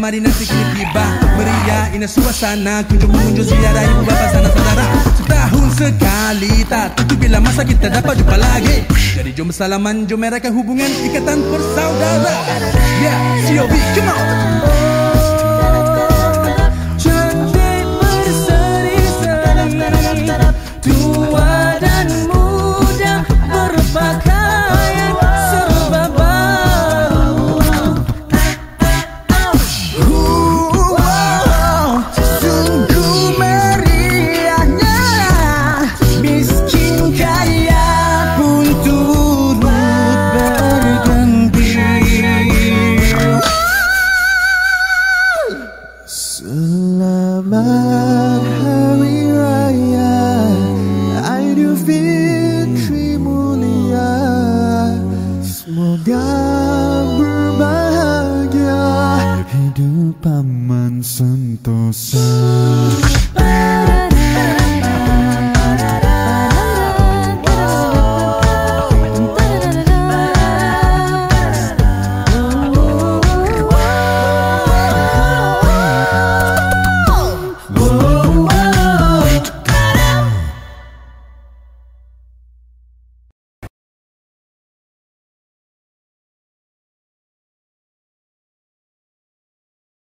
mari nanti kini tiba. Meriah ina suasana, kunjung mengunjung ziarah ibu bapa sanak saudara. Setahun sekali, tak tentu bila masa kita dapat jumpa lagi. Jadi jom bersalaman, jom merahkan hubungan ikatan bersaudara. Yeah, COB, come on. Tua dan muda berpakaian serba baru. Sungguh meriahnya, miskin kaya pun turut bergembira. Selamat Hari Raya Idul Fitri mulia, semoga berbahagia, hidup aman sentosa.